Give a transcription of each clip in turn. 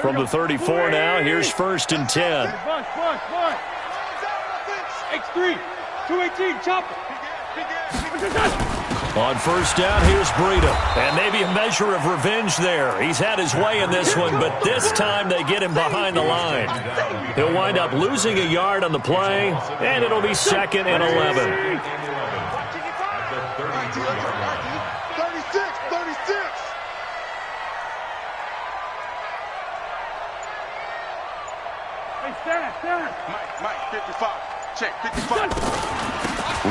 From the 34 now, here's 1st and 10. X3, 218, chopper. On 1st down, here's Breida. And maybe a measure of revenge there. He's had his way in this one, but this time they get him behind the line. He'll wind up losing a yard on the play, and it'll be 2nd and 11. 36. Mike, 55. Check, 55.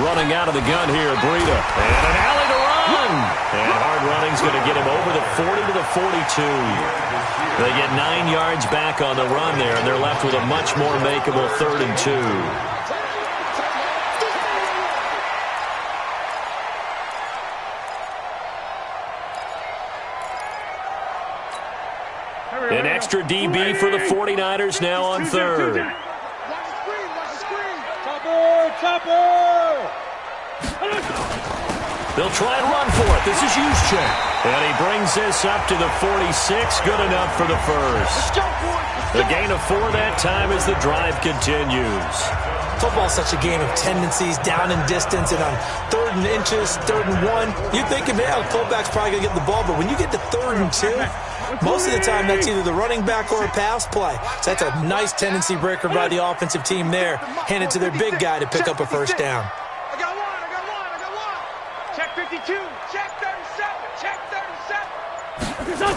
Running out of the gun here, Breida. And an alley to run. And hard running's going to get him over the 40 to the 42. They get 9 yards back on the run there, and they're left with a much more makeable 3rd and 2. An extra DB for the 49ers now on 3rd. Chopper! They'll try and run for it. This is Juszczyk. And he brings this up to the 46. Good enough for the first. The gain of 4 that time as the drive continues. Football's such a game of tendencies, down and distance, and on 3rd and inches, 3rd and 1, you're thinking, man, the fullback's probably going to get the ball. But when you get to 3rd and 2, most of the time that's either the running back or a pass play. So that's a nice tendency breaker by the offensive team there. Hand it to their big guy to pick up a 1st down. I got one. Check 52. Check 37. Check 37.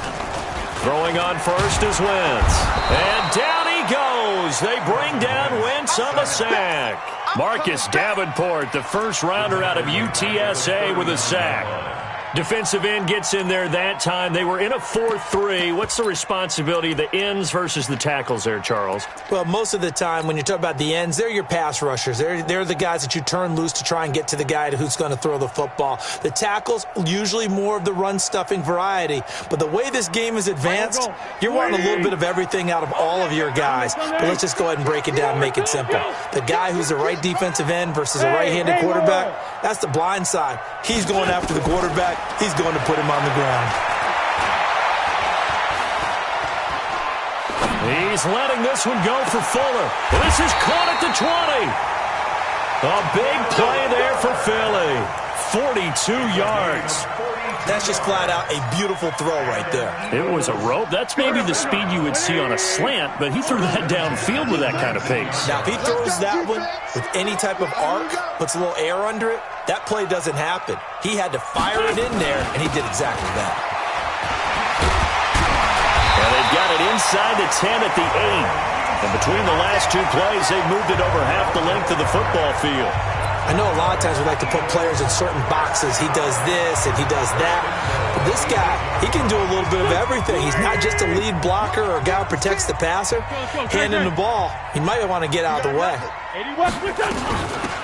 Throwing on 1st is Wentz. And down he goes. They bring down Wentz on the sack. Marcus Davenport, the first rounder out of UTSA, with a sack. Defensive end gets in there that time. They were in a 4-3. What's the responsibility of the ends versus the tackles there, Charles? Well, most of the time when you talk about the ends, they're your pass rushers. They're the guys that you turn loose to try and get to the guy who's going to throw the football. The tackles, usually more of the run-stuffing variety. But the way this game is advanced, you're wanting a little bit of everything out of all of your guys. But let's just go ahead and break it down and make it simple. The guy who's the right defensive end versus a right-handed quarterback, that's the blind side. He's going after the quarterback. He's going to put him on the ground. He's letting this one go for Fuller. This is caught at the 20. A big play there for Philly. 42 yards. That's just flat out a beautiful throw right there. It was a rope. That's maybe the speed you would see on a slant, but he threw that downfield with that kind of pace. Now, if he throws that one with any type of arc, puts a little air under it, that play doesn't happen. He had to fire it in there, and he did exactly that. And they've got it inside the 10 at the 8. And between the last 2 plays, they've moved it over half the length of the football field. I know a lot of times we like to put players in certain boxes. He does this and he does that. But this guy, he can do a little bit of everything. He's not just a lead blocker or a guy who protects the passer. Hand him the ball. He might want to get out of the way.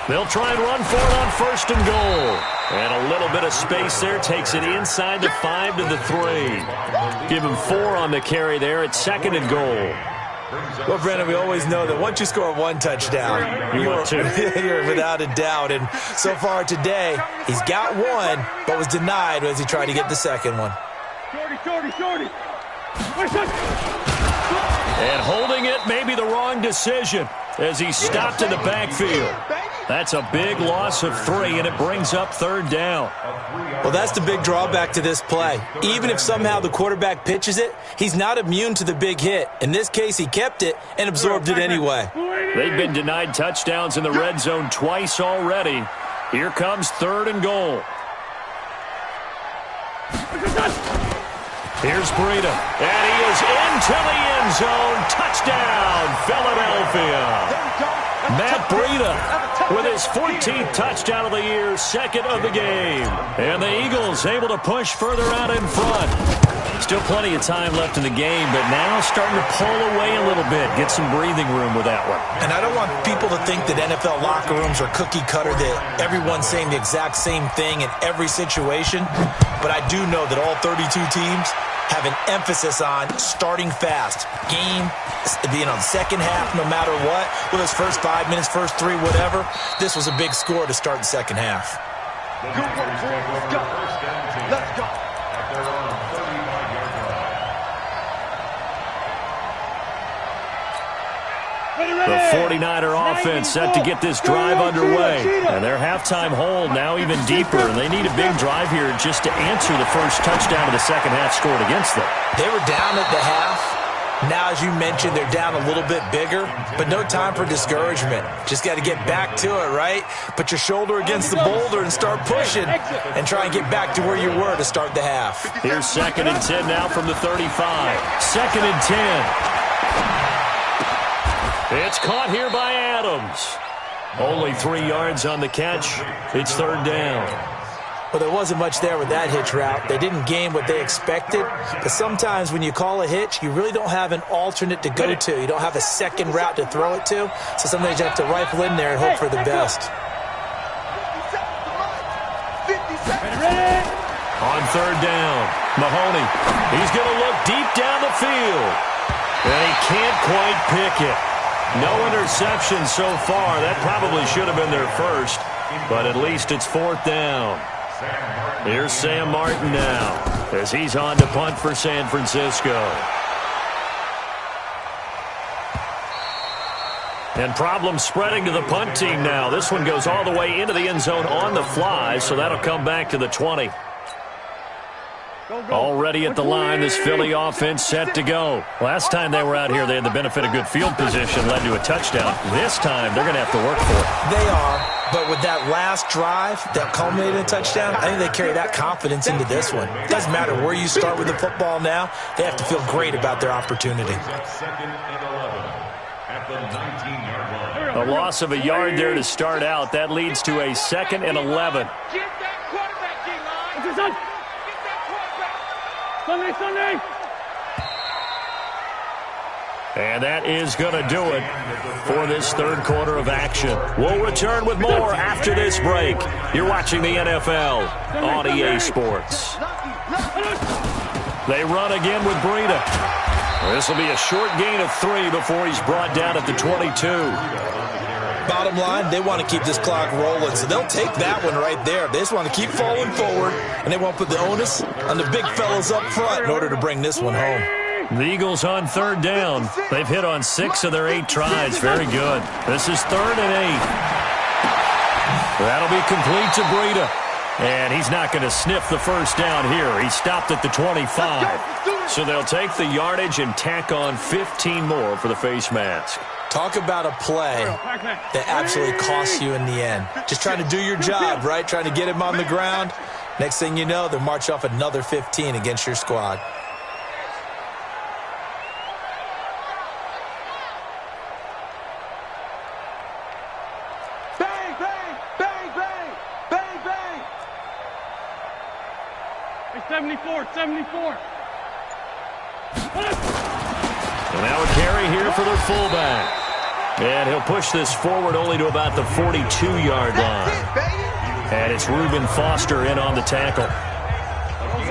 They'll try and run for it on 1st and goal. And a little bit of space there takes it inside the 5 to the 3. Give him 4 on the carry there at 2nd and goal. Well, Brandon, we always know that once you score 1 touchdown, you're without a doubt. And so far today, he's got 1, but was denied as he tried to get the 2nd one. And holding it may be the wrong decision as he stopped in the backfield. That's a big loss of 3, and it brings up 3rd down. Well, that's the big drawback to this play. Even if somehow the quarterback pitches it, he's not immune to the big hit. In this case, he kept it and absorbed it anyway. They've been denied touchdowns in the red zone twice already. Here comes 3rd and goal. Here's Breida, and he is into the end zone. Touchdown, Philadelphia. Matt Breida with his 14th touchdown of the year, 2nd of the game. And the Eagles able to push further out in front. Still plenty of time left in the game, but now starting to pull away a little bit, get some breathing room with that one. And I don't want people to think that NFL locker rooms are cookie cutter, that everyone's saying the exact same thing in every situation. But I do know that all 32 teams have an emphasis on starting fast. Game, the second half, no matter what, whether it's first 5 minutes, first 3, whatever, this was a big score to start the second half. Let's go. The 49er offense set to get this drive underway. And their halftime hold now even deeper. And they need a big drive here just to answer the first touchdown of the second half scored against them. They were down at the half. Now, as you mentioned, they're down a little bit bigger, but no time for discouragement. Just got to get back to it, right? Put your shoulder against the boulder and start pushing and try and get back to where you were to start the half. Here's 2nd and 10 now from the 35. 2nd and 10. It's caught here by Adams. Only 3 yards on the catch. It's 3rd down. Well, there wasn't much there with that hitch route. They didn't gain what they expected. But sometimes when you call a hitch, you really don't have an alternate to go to. You don't have a second route to throw it to. So sometimes you have to rifle in there and hope for the best. On 3rd down, Mahoney. He's going to look deep down the field. And he can't quite pick it. No interception so far. That probably should have been their first. But at least it's 4th down. Here's Sam Martin now as he's on to punt for San Francisco. And problems spreading to the punt team now. This one goes all the way into the end zone on the fly, so that'll come back to the 20. Already at the line, this Philly offense set to go. Last time they were out here, they had the benefit of good field position, led to a touchdown. This time, they're going to have to work for it. They are, but with that last drive that culminated in a touchdown, I think they carry that confidence into this one. It doesn't matter where you start with the football now. They have to feel great about their opportunity. A loss of a yard there to start out. That leads to a 2nd and 11. Sunday. And that is going to do it for this 3rd quarter of action. We'll return with more after this break. You're watching the NFL on EA Sports. They run again with Breida. This will be a short gain of 3 before he's brought down at the 22. Bottom line, they want to keep this clock rolling, so they'll take that one right there. They just want to keep falling forward, and they won't put the onus on the big fellas up front in order to bring this one home. The Eagles on 3rd down. They've hit on 6 of their 8 tries. Very good. This is 3rd and 8. That'll be complete to Breida. And he's not going to sniff the first down here. He stopped at the 25. So they'll take the yardage and tack on 15 more for the face mask. Talk about a play that absolutely costs you in the end. Just trying to do your job, right? Trying to get him on the ground. Next thing you know, they'll march off another 15 against your squad. Bang, bang, bang, bang, bang, bang. 74. And now a carry here for their fullback. And he'll push this forward only to about the 42-yard line. And it's Reuben Foster in on the tackle.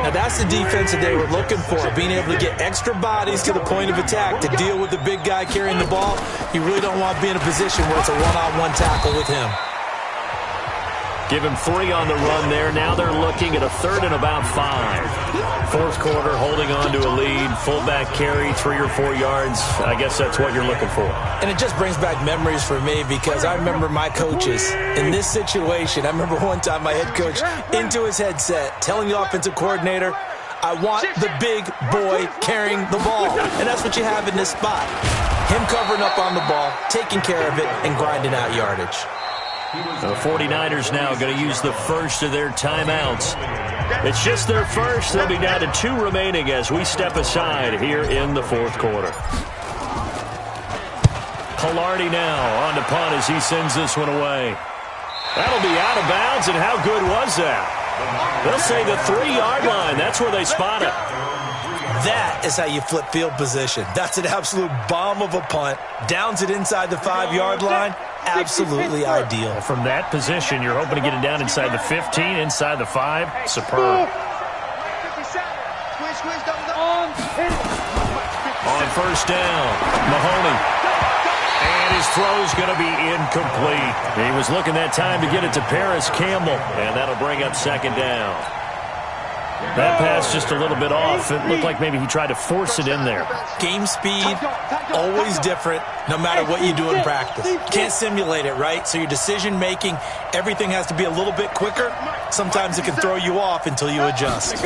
Now that's the defense that they were looking for, being able to get extra bodies to the point of attack to deal with the big guy carrying the ball. You really don't want to be in a position where it's a one-on-one tackle with him. Give him 3 on the run there. Now they're looking at a 3rd and about 5. 4th quarter, holding on to a lead. Fullback carry, 3 or 4 yards. I guess that's what you're looking for. And it just brings back memories for me because I remember my coaches in this situation. I remember one time my head coach into his headset telling the offensive coordinator, I want the big boy carrying the ball. And that's what you have in this spot. Him covering up on the ball, taking care of it, and grinding out yardage. The 49ers now going to use the first of their timeouts. It's just their first. They'll be down to 2 remaining as we step aside here in the 4th quarter. Pilardi now on to punt as he sends this one away. That'll be out of bounds, and how good was that? They'll say the 3-yard line. That's where they spot it. That is how you flip field position. That's an absolute bomb of a punt. Downs it inside the 5-yard line. Absolutely ideal. From that position, you're hoping to get it down inside the 15, inside the 5. Superb. On 1st down, Mahoney. And his throw's going to be incomplete. He was looking that time to get it to Paris Campbell, and that'll bring up 2nd down. That pass just a little bit off. It looked like maybe he tried to force it in there. Game speed, always different, no matter what you do in practice. Can't simulate it, right? So your decision-making, everything has to be a little bit quicker. Sometimes it can throw you off until you adjust.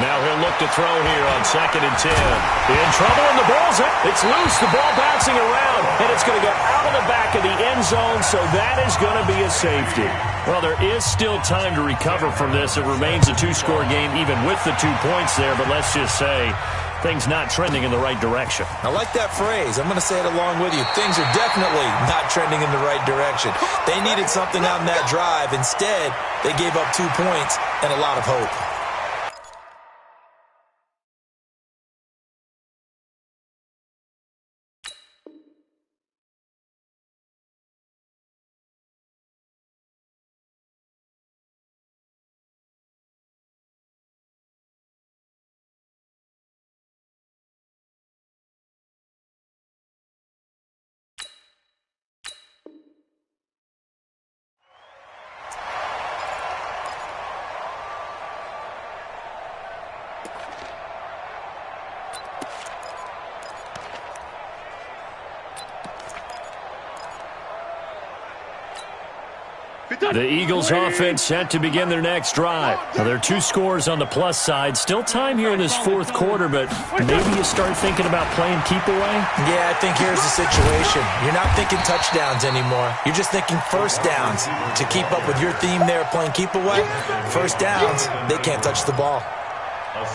Now he'll look to throw here on 2nd and 10. In trouble, and the ball's up. It's loose. The ball bouncing around, and it's going to go out of the back of the end zone, so that is going to be a safety. Well, there is still time to recover from this. It remains a 2-score game even with the 2 points there, but let's just say things not trending in the right direction. I like that phrase. I'm going to say it along with you. Things are definitely not trending in the right direction. They needed something on that drive. Instead, they gave up 2 points and a lot of hope. The Eagles offense set to begin their next drive. Now, there are 2 scores on the plus side. Still time here in this 4th quarter, but maybe you start thinking about playing keep away? Yeah, I think here's the situation. You're not thinking touchdowns anymore. You're just thinking first downs. To keep up with your theme there, playing keep away, first downs, they can't touch the ball.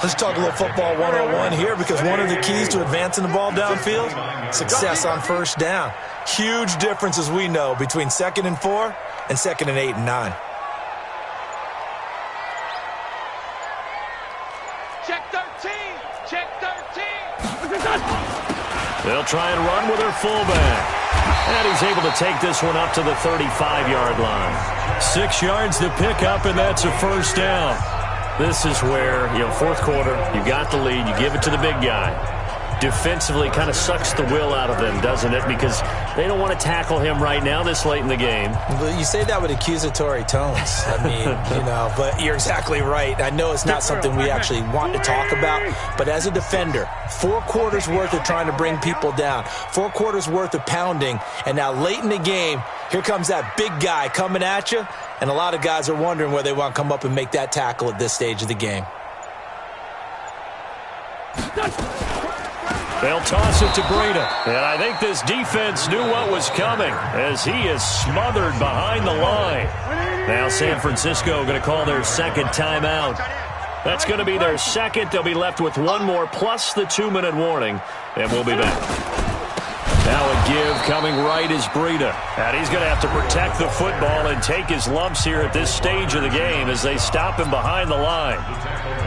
Let's talk a little football 101 here, because one of the keys to advancing the ball downfield, success on first down. Huge difference, as we know, between 2nd and 4 and 2nd and 8 and 9. Check 13. Check 13. They'll try and run with their fullback. And he's able to take this one up to the 35-yard line. 6 yards to pick up, and that's a first down. This is where, 4th quarter, you got the lead, you give it to the big guy. Defensively kind of sucks the will out of them, doesn't it? Because they don't want to tackle him right now this late in the game. Well, you say that with accusatory tones. I mean, but you're exactly right. I know it's not something we actually want to talk about, but as a defender, 4 quarters worth of trying to bring people down, 4 quarters worth of pounding, and now late in the game, here comes that big guy coming at you, and a lot of guys are wondering where they want to come up and make that tackle at this stage of the game. They'll toss it to Breida. And I think this defense knew what was coming as he is smothered behind the line. Now San Francisco going to call their 2nd timeout. That's going to be their 2nd. They'll be left with 1 more plus the 2-minute warning. And we'll be back. Now a give coming right is Breida. And he's going to have to protect the football and take his lumps here at this stage of the game as they stop him behind the line.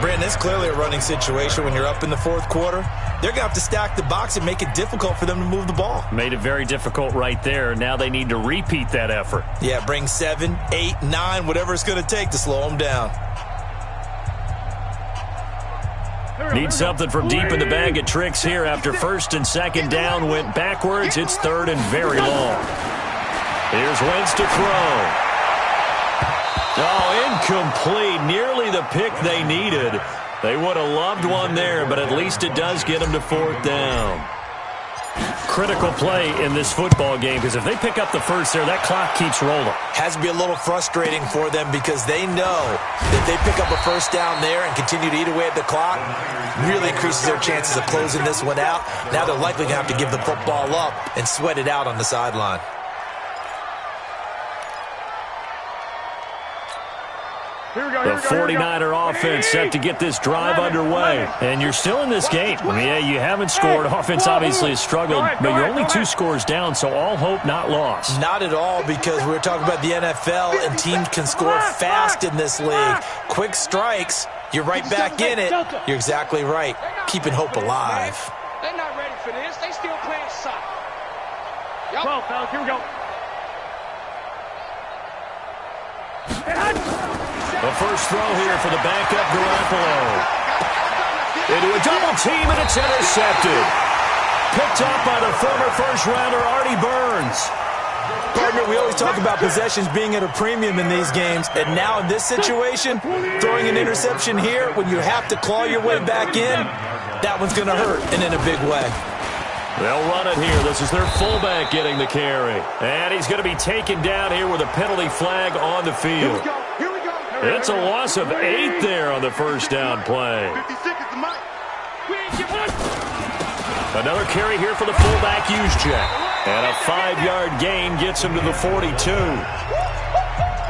Brandon, it's clearly a running situation when you're up in the 4th quarter. They're going to have to stack the box and make it difficult for them to move the ball. Made it very difficult right there. Now they need to repeat that effort. Yeah, bring 7, 8, 9, whatever it's going to take to slow them down. Need something from deep in the bag of tricks here after 1st and 2nd down went backwards. It's 3rd and very long. Here's Wentz to throw. Oh, incomplete. Nearly the pick they needed. They would have loved one there, but at least it does get them to 4th down. Critical play in this football game, because if they pick up the first there, that clock keeps rolling. Has to be a little frustrating for them because they know that they pick up a first down there and continue to eat away at the clock, really increases their chances of closing this one out. Now they're likely going to have to give the football up and sweat it out on the sideline. The 49er offense set to get this drive underway. And you're still in this game. Yeah, you haven't scored. Offense obviously has struggled, but you're only 2 scores down, so all hope not lost. Not at all, because we're talking about the NFL, and teams can score fast in this league. Quick strikes, you're right back in it. You're exactly right. Keeping hope alive. They're not ready for this. They still playing soccer. Well, fellas, here we go. The first throw here for the backup Garoppolo. Into a double team, and it's intercepted. Picked up by the former first-rounder Artie Burns. Partner, we always talk about possessions being at a premium in these games, and now in this situation, throwing an interception here when you have to claw your way back in, that one's going to hurt, and in a big way. They'll run it here. This is their fullback getting the carry. And he's going to be taken down here with a penalty flag on the field. Here we go. It's a loss of 8 there on the first down play. 50 seconds to Mike. We ain't get one. Another carry here for the fullback Juszczyk. And a 5-yard gain gets him to the 42.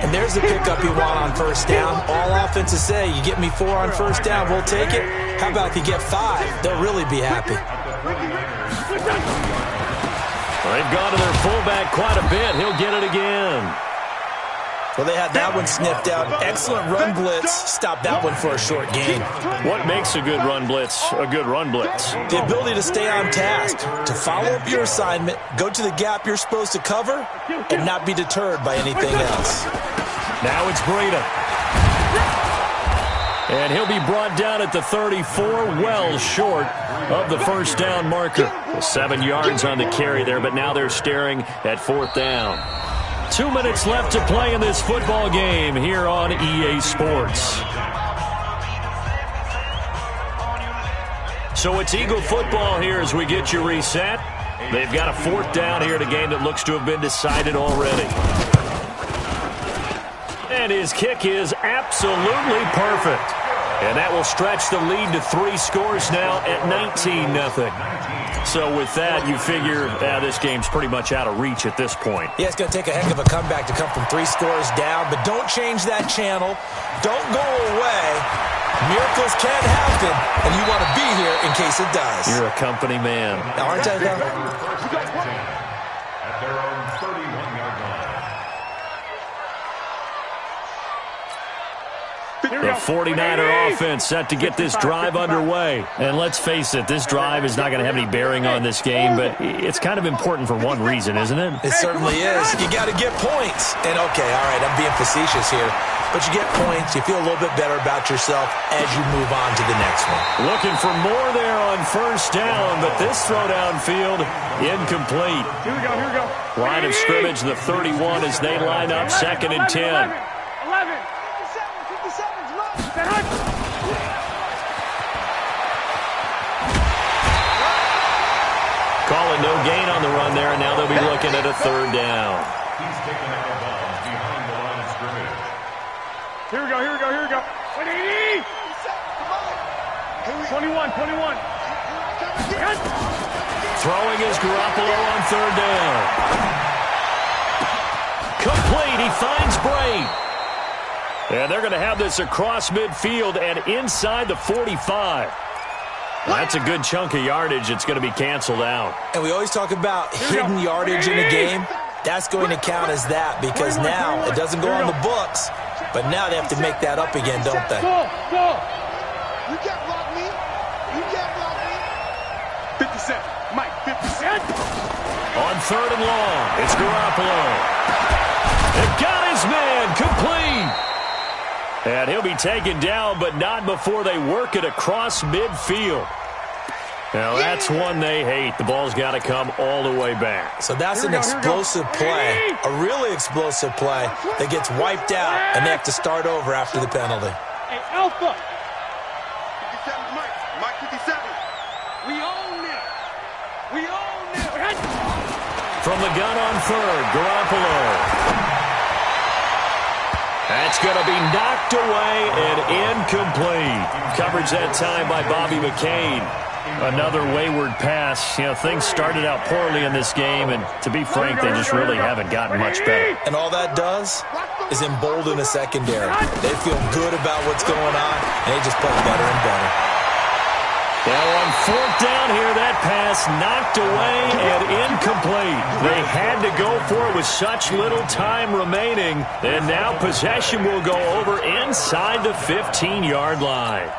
And there's the pickup you want on first down. All offenses say, you get me 4 on first down, we'll take it. How about if you get 5? They'll really be happy. Well, they've gone to their fullback quite a bit. He'll get it again. Well, they had that one sniffed out. Excellent run blitz. Stop that one for a short gain. What makes a good run blitz a good run blitz? The ability to stay on task, to follow up your assignment, go to the gap you're supposed to cover, and not be deterred by anything else. Now it's Breida. And he'll be brought down at the 34, well short of the first down marker. 7 yards on the carry there, but now they're staring at 4th down. 2 minutes left to play in this football game here on EA Sports. So it's Eagle football here as we get you reset. They've got a 4th down here in a game that looks to have been decided already. And his kick is absolutely perfect. And that will stretch the lead to 3 scores now at 19-0. So with that, you figure this game's pretty much out of reach at this point. Yeah, it's going to take a heck of a comeback to come from 3 scores down, but don't change that channel. Don't go away. Miracles can happen, and you want to be here in case it does. You're a company man. Now, aren't I, though? At their own 31-yard line. The 49er offense set to get this drive underway. And let's face it, this drive is not going to have any bearing on this game, but it's kind of important for one reason, isn't it? It certainly is. You got to get points. And, okay, all right, I'm being facetious here. But you get points, you feel a little bit better about yourself as you move on to the next one. Looking for more there on first down, but this throw downfield incomplete. Here we go. Line of scrimmage, the 31 as they line up 2nd and 10. 11. 57's Calling no gain on the run there, and now they'll be looking at a 3rd down. He's taken out of bounds behind the line of scrimmage. Here we go. 180. 21. Throwing is Garoppolo on 3rd down. Complete. He finds Bray. And they're going to have this across midfield and inside the 45. That's a good chunk of yardage. It's going to be canceled out. And we always talk about hidden yardage in a game. That's going to count as that because now it doesn't go on the books, but now they have to make that up again, don't they? Go. You can't block me. 57. Mike, 57. On 3rd and long, it's Garoppolo. It got his man complete. And he'll be taken down, but not before they work it across midfield. Now, that's one they hate. The ball's got to come all the way back. So that's an explosive play, a really explosive play that gets wiped out, and they have to start over after the penalty. Hey, Alpha. 57's Mike 57. We own it. From the gun on 3rd, Garoppolo. That's going to be knocked away and incomplete. Coverage that time by Bobby McCain. Another wayward pass. Things started out poorly in this game, and to be frank, they just really haven't gotten much better. And all that does is embolden a secondary. They feel good about what's going on, and they just play better and better. Now on 4th down here, that pass knocked away and incomplete. They had to go for it with such little time remaining, and now possession will go over inside the 15-yard line.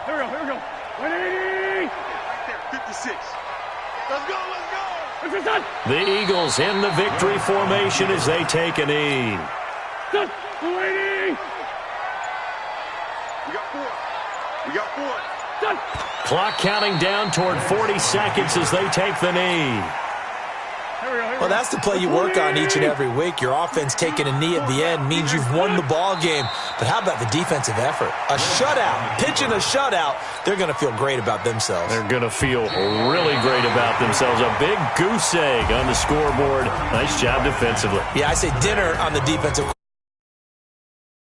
Here we go. 180. Right there, 56. Let's go. The Eagles in the victory formation as they take a knee. 280. We got 4. Clock counting down toward 40 seconds as they take the knee. Well, that's the play you work on each and every week. Your offense taking a knee at the end means you've won the ball game. But how about the defensive effort? A shutout, pitching a shutout, they're going to feel great about themselves. They're going to feel really great about themselves. A big goose egg on the scoreboard. Nice job defensively. Yeah, I say dinner on the defensive